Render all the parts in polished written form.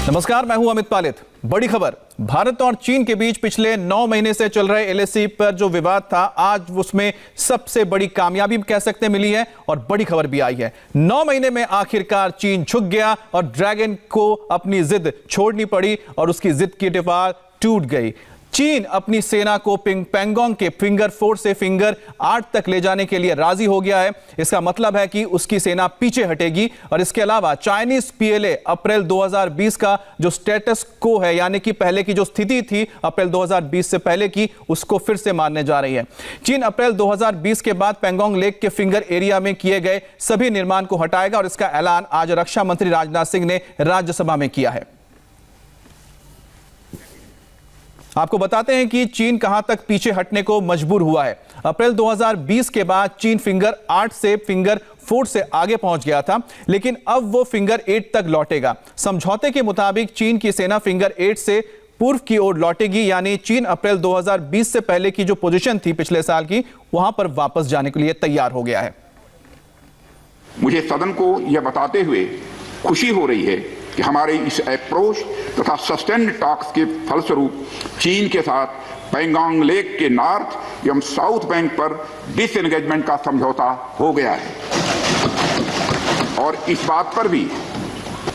नमस्कार, मैं हूं अमित पालित। बड़ी खबर, भारत और चीन के बीच पिछले 9 महीने से चल रहे एलएसी पर जो विवाद था, आज उसमें सबसे बड़ी कामयाबी कह सकते मिली है और बड़ी खबर भी आई है। 9 महीने में आखिरकार चीन झुक गया और ड्रैगन को अपनी जिद छोड़नी पड़ी और उसकी जिद की दीवार टूट गई। चीन अपनी सेना को पैंगोंग के फिंगर 4 से फिंगर 8 तक ले जाने के लिए राजी हो गया है। इसका मतलब है कि उसकी सेना पीछे हटेगी और इसके अलावा चाइनीज पीएलए अप्रैल 2020 का जो स्टेटस को है, यानी कि पहले की जो स्थिति थी अप्रैल 2020 से पहले की, उसको फिर से मानने जा रही है। चीन अप्रैल 2020 के बाद पैंगोंग लेक के फिंगर एरिया में किए गए सभी निर्माण को हटाएगा और इसका ऐलान आज रक्षा मंत्री राजनाथ सिंह ने राज्यसभा में किया है। आपको बताते हैं कि चीन कहां तक पीछे हटने को मजबूर हुआ है। अप्रैल 2020 के बाद चीन फिंगर 8 से फिंगर 4 से आगे पहुंच गया था, लेकिन अब वो फिंगर 8 तक लौटेगा। समझौते के मुताबिक चीन की सेना फिंगर 8 से पूर्व की ओर लौटेगी, यानी चीन अप्रैल 2020 से पहले की जो पोजीशन थी पिछले साल की, वहां पर वापस जाने के लिए तैयार हो गया है। मुझे सदन को यह बताते हुए खुशी हो रही है कि हमारे इस अप्रोच तथा सस्टेन्ड टॉक्स के फलस्वरूप चीन के साथ पैंगोंग लेक के नॉर्थ एवं साउथ बैंक पर डिसएंगेजमेंट का समझौता हो गया है। और इस बात पर भी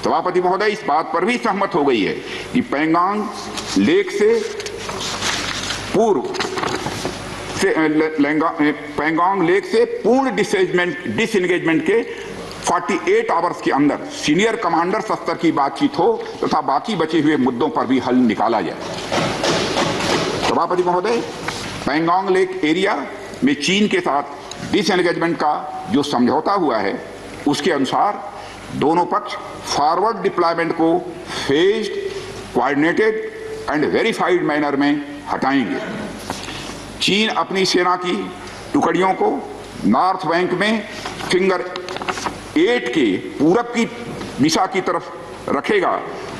सभापति महोदय इस बात पर भी सहमत हो गई है कि पैंगोंग लेक से पूर्व से पैंगोंग लेक से पूर्ण डिसएंगेजमेंट के 48 आवर्स के अंदर सीनियर कमांडर स्तर की बातचीत हो तथा बाकी बचे हुए मुद्दों पर भी हल निकाला जाए। सभापति महोदय, पैंगोंग लेक एरिया में चीन के साथ डिसएंगेजमेंट का जो समझौता हुआ है, उसके अनुसार दोनों पक्ष फॉरवर्ड डिप्लॉयमेंट को phased, coordinated and verified manner में हटाएंगे। चीन अपनी सेना की टुकड़ियों को नॉर्थ बैंक में फिंगर 8 के पूरब की दिशा की तरफ रखेगा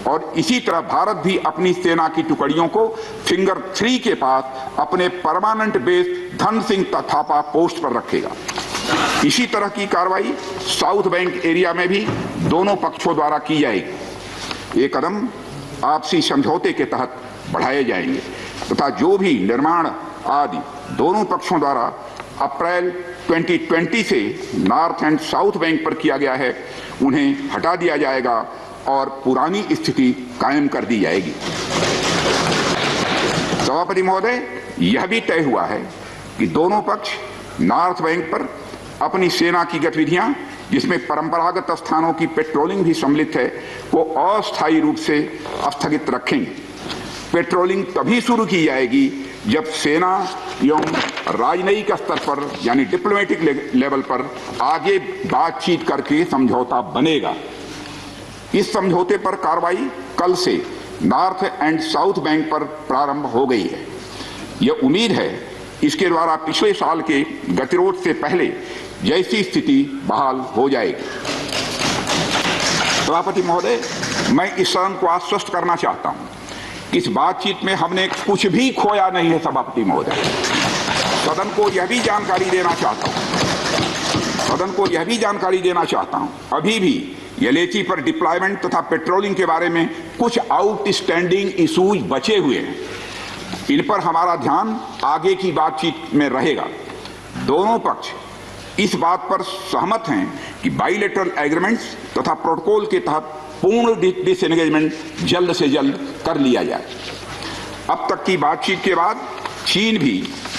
और इसी तरह भारत भी अपनी सेना की टुकड़ियों को फिंगर 3 के पास अपने permanent base Dhan Singh Thapa post पर रखेगा। इसी तरह की कार्रवाई साउथ बैंक एरिया में भी दोनों पक्षों द्वारा की जाएगी। ये कदम आपसी समझौते के तहत बढ़ाए जाएंगे तथा जो भी निर्माण आदि दोनों पक्षों द्वारा अप्रैल 2020 से नॉर्थ एंड साउथ बैंक पर किया गया है, उन्हें हटा दिया जाएगा और पुरानी स्थिति कायम कर दी जाएगी। सभापति महोदय, यह भी तय हुआ है कि दोनों पक्ष नॉर्थ बैंक पर अपनी सेना की गतिविधियां, जिसमें परंपरागत स्थानों की पेट्रोलिंग भी सम्मिलित है, को अस्थायी रूप से स्थगित रखेंगे। पेट्रोलिंग तभी शुरू की जाएगी जब सेना एवं राजनयिक स्तर पर यानी डिप्लोमेटिक लेवल पर आगे बातचीत करके समझौता बनेगा। इस समझौते पर कार्रवाई कल से नॉर्थ एंड साउथ बैंक पर प्रारंभ हो गई है। यह उम्मीद है इसके द्वारा पिछले साल के गतिरोध से पहले जैसी स्थिति बहाल हो जाएगी। सभापति महोदय, मैं इस सदन को आश्वस्त करना चाहता हूं कि इस बातचीत में हमने कुछ भी खोया नहीं है। सभापति महोदय, सदन को यह भी जानकारी देना चाहता हूं अभी भी एलएसी पर डिप्लॉयमेंट तथा पेट्रोलिंग के बारे में कुछ आउटस्टैंडिंग इश्यूज बचे हुए हैं। इन पर हमारा ध्यान आगे की बातचीत में रहेगा। दोनों पक्ष इस बात पर सहमत हैं कि बाइलेटरल एग्रीमेंट्स तथा प्रोटोकॉल के तहत पूर्ण डिसएंगेजमेंट जल्द से जल्द कर लिया जाए। अब तक की बातचीत के बाद चीन भी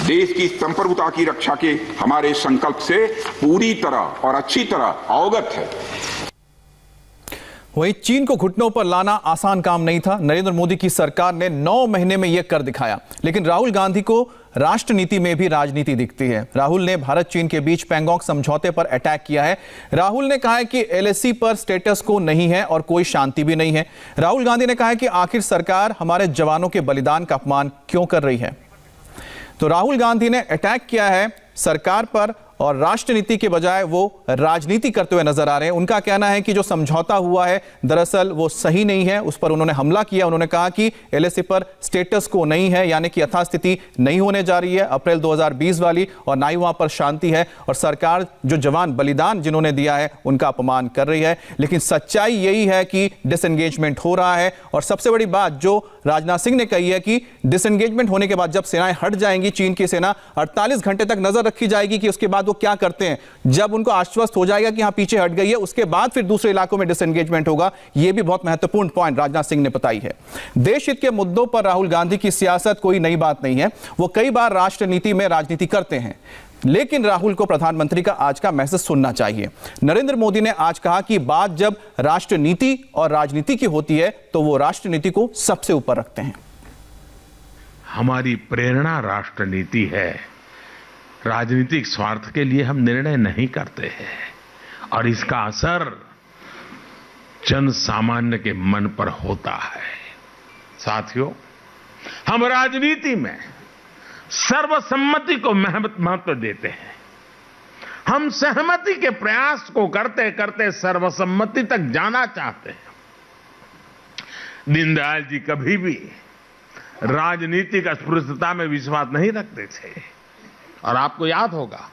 देश की संप्रभुता की रक्षा के हमारे संकल्प से पूरी तरह और अच्छी तरह अवगत है। वहीं चीन को घुटनों पर लाना आसान काम नहीं था। नरेंद्र मोदी की सरकार ने 9 महीने में यह कर दिखाया, लेकिन राहुल गांधी को राष्ट्र नीति में भी राजनीति दिखती है। राहुल ने भारत चीन के बीच पैंगोंग समझौते पर अटैक किया है। राहुल ने कहा है कि एलएसी पर स्टेटस को नहीं है और कोई शांति भी नहीं है। राहुल गांधी ने कहा है कि आखिर सरकार हमारे जवानों के बलिदान का अपमान क्यों कर रही है। तो राहुल गांधी ने अटैक किया है सरकार पर और राष्ट्रनीति के बजाय वो राजनीति करते हुए नजर आ रहे हैं। उनका कहना है कि जो समझौता हुआ है दरअसल वो सही नहीं है, उस पर उन्होंने हमला किया। उन्होंने कहा कि एलएसी पर स्टेटस को नहीं है, यानी कि यथास्थिति नहीं होने जा रही है अप्रैल 2020 वाली, और ना ही वहां पर शांति है, और सरकार जो जवान बलिदान जिन्होंने दिया है उनका अपमान कर रही है। लेकिन सच्चाई यही है कि डिसएंगेजमेंट हो रहा है। और सबसे बड़ी बात जो राजनाथ सिंह ने कही है कि डिसएंगेजमेंट होने के बाद जब सेनाएं हट जाएंगी, चीन की सेना 48 घंटे तक नजर रखी जाएगी कि उसके बाद वो क्या करते हैं। जब उनको आश्वस्त हो जाएगा कि हां पीछे हट गई है, उसके बाद फिर दूसरे इलाकों में डिसएंगेजमेंट होगा। यह भी बहुत महत्वपूर्ण पॉइंट राजनाथ सिंह ने बताई है। देश हित के मुद्दों पर राहुल गांधी की सियासत कोई नई बात नहीं है, वो कई बार राष्ट्रनीति में राजनीति करते हैं, लेकिन राहुल को प्रधानमंत्री का आज का मैसेज सुनना चाहिए। नरेंद्र मोदी ने आज कहा कि बात जब राष्ट्रनीति और राजनीति की होती है तो वो राष्ट्रनीति को सबसे ऊपर रखते हैं। हमारी प्रेरणा राष्ट्रनीति है। राजनीतिक स्वार्थ के लिए हम निर्णय नहीं करते हैं, और इसका असर जन सामान्य के मन पर होता है। साथियों, हम राजनीति में सर्वसम्मति को महत्व देते हैं। हम सहमति के प्रयास को करते करते सर्वसम्मति तक जाना चाहते हैं। दीनदयाल जी कभी भी राजनीतिक अस्पृश्यता में विश्वास नहीं रखते थे। और आपको याद होगा,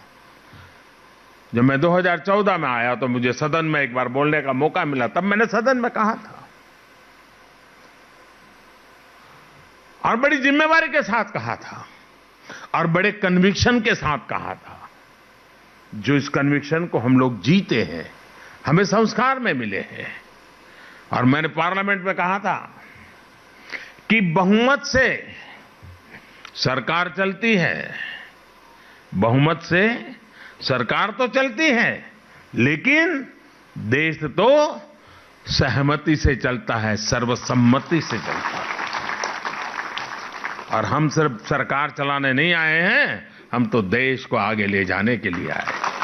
जब मैं 2014 में आया तो मुझे सदन में एक बार बोलने का मौका मिला। तब मैंने सदन में कहा था, और बड़ी जिम्मेवारी के साथ कहा था, और बड़े कन्विक्शन के साथ कहा था। जो इस कन्विक्शन को हम लोग जीते हैं, हमें संस्कार में मिले हैं। और मैंने पार्लियामेंट में कहा था कि बहुमत से सरकार चलती है, बहुमत से सरकार तो चलती है, लेकिन देश तो सहमति से चलता है, सर्वसम्मति से चलता है। और हम सिर्फ सरकार चलाने नहीं आए हैं, हम तो देश को आगे ले जाने के लिए आए हैं।